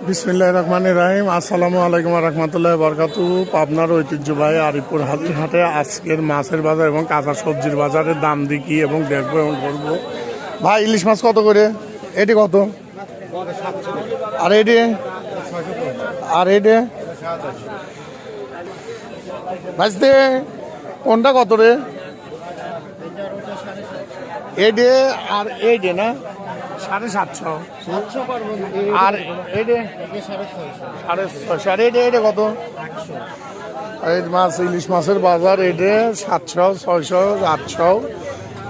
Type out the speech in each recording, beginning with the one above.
বিসমিল্লাহির রহমানির রহিম। আসসালামু আলাইকুম রহমতুল্লাহ বরকাতু। পাবনার ঐতিহ্যবাহী আরিপুর হাটে আজকের মাছের বাজার এবং কাঁচা সবজির বাজারের দাম দেখি এবং দেখবো এবং করবো। ভাই ইলিশ মাছ কত করে? এটি কত? আর এটি ভাজতে কোনটা কত রে? এডে আর এইডে না 750 আর এইডে 650 আর এইডে কত? এই মাছ ইলিশ মাছের বাজার এডে 700 600 800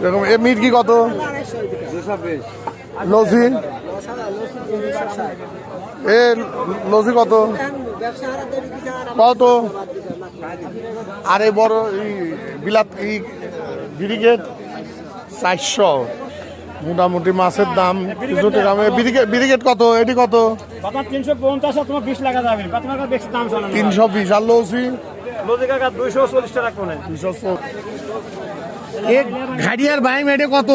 এরকম। এ মির্গি কত? লজি এ লজি কত কত? আর এই বড় বিলাত ব্রিগেড 400। মোটামুটি মাছের দাম কিছু টাকা। ব্রিগেড কত? এটি কত? 350 আর তোমার 20 টাকা যাবে। তোমার কাছে বেশি দাম চলে না। 320 আর লজি কাকা 240 টাকা কোনে। 240 এক ঘাড়িয়ার বাইম এডে কত?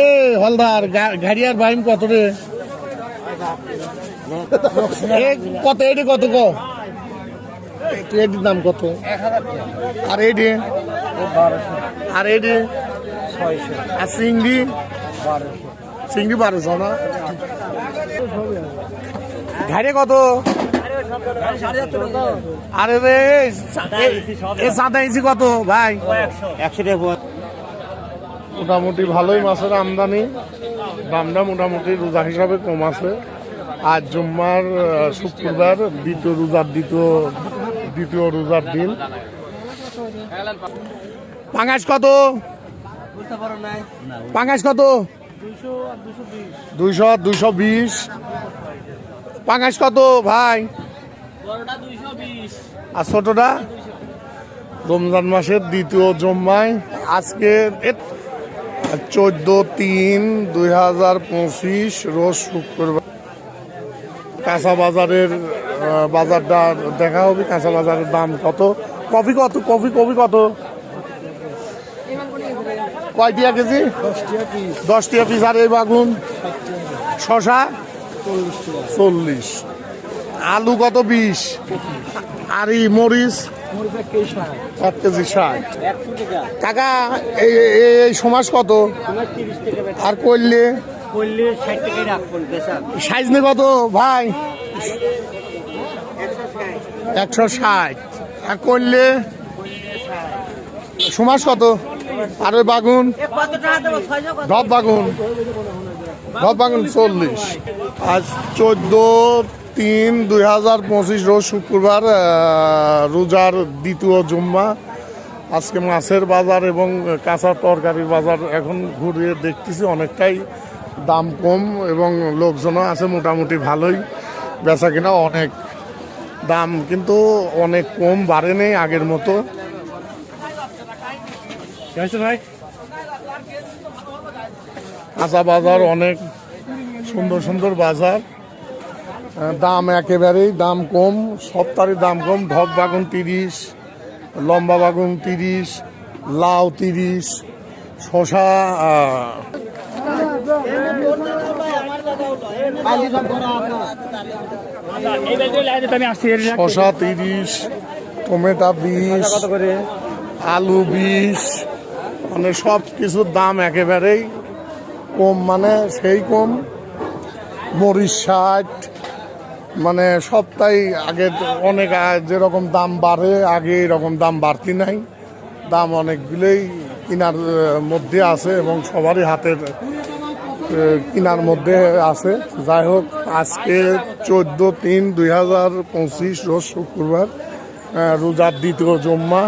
এ হলদার ঘাড়িয়ার বাইম কত রে? কত এডি কত গো? এডির দাম কত? 1000 আর এডি 1200 আর এডি 600 আর চিংড়ি 1200 না? ঘাড়ে কত? আরে রে এ সাদা ইঞ্চি কত ভাই? 100 টাকা। মোটামুটি ভালোই মাছের আমদানি। দামটা মোটামুটি রোজা হিসাবে কম আছে। আজ জুম্মার শুক্রবার, দ্বিতীয় রোজার দিন। পাঙাশ কত? পাঙাশ কত? 200 আর 220। পাঙাশ কত ভাই? আর ছোটটা? রমজান মাসের দ্বিতীয় জুম্মায় আজকে 14/3/2025 রোজ শুক্রবার। কাঁচা বাজারের বাজারটা দেখা হবে। কাঁচা বাজারের দাম কত? কফি কত? কফি কত? কয় টাকা কেজি? 10 টাকা পিস। আর এই বাগুন শশা 40। আলু কত? 20। আর এই মরিচ 1 কেজি 60 টাকা। এই সমাজ কত? আর করলে সাইজ নে কত ভাই? 160 আর করলে সমাজ কত? আর ওই বাগুন ঢপ বাগুন 40। আজ 14/3/2025 রোজ শুক্রবার, রোজার দ্বিতীয় জুম্মা। আজকে মাছের বাজার এবং কাঁচা তরকারির বাজার এখন ঘুরিয়ে দেখতেছি অনেকটাই দাম কম এবং লোকজনও আছে মোটামুটি ভালোই। বেচা কিনা অনেক দাম কিন্তু অনেক কম, বাড়ে নেই আগের মতো। কাঁচা বাজার অনেক সুন্দর সুন্দর বাজার। দাম একেবারেই দাম কম, সপ্তাহের দাম কম। ঢপ বাগুন 30, লম্বা বাগুন 30, লাউ 30, শশা শশা 30, টমেটো 20, আলু 20। মানে সব কিছুর দাম একেবারেই কম, মানে সেই কম। মরিচ 60। মানে সপ্তাহে আগে অনেক যেরকম দাম বাড়ে আগে এরকম দাম বাড়তি নাই। দাম অনেকগুলোই কিনার মধ্যে আছে এবং সবারই হাতের কিনার মধ্যে আছে। যাই হোক, আজকে 14/3/2025 রোজ শুক্রবার, রোজার দ্বিতীয় জুম্মা।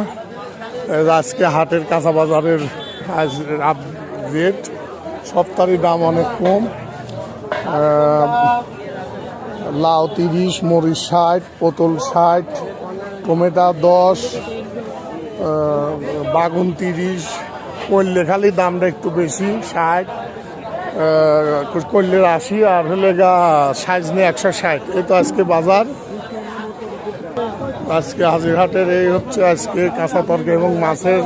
আজকে হাটের কাঁচা বাজারের রেট সপ্তাহের দাম অনেক কম। লাউ 30, মরিচ 60, পটল 60, টমেটো 10, বাগুন 30, করলে খালি দামটা একটু বেশি 60, করলের 80 আর হলে সাইজ নিয়ে 160। এই তো আজকে বাজার। আজকে হাজিরহাটের এই হচ্ছে আজকে কাঁচা তরকারি এবং মাছের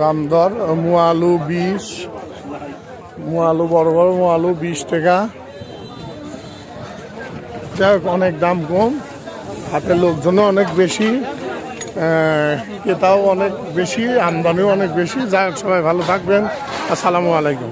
দাম দর। মুয়ালু 20, মোয়ালু বড় বড় মোয়ালু 20 টাকা। যাই হোক অনেক দাম কম, হাটের লোকজনও অনেক বেশি, ক্রেতাও অনেক বেশি, আমদানিও অনেক বেশি। যাই হোক সবাই ভালো থাকবেন, আসসালামু আলাইকুম।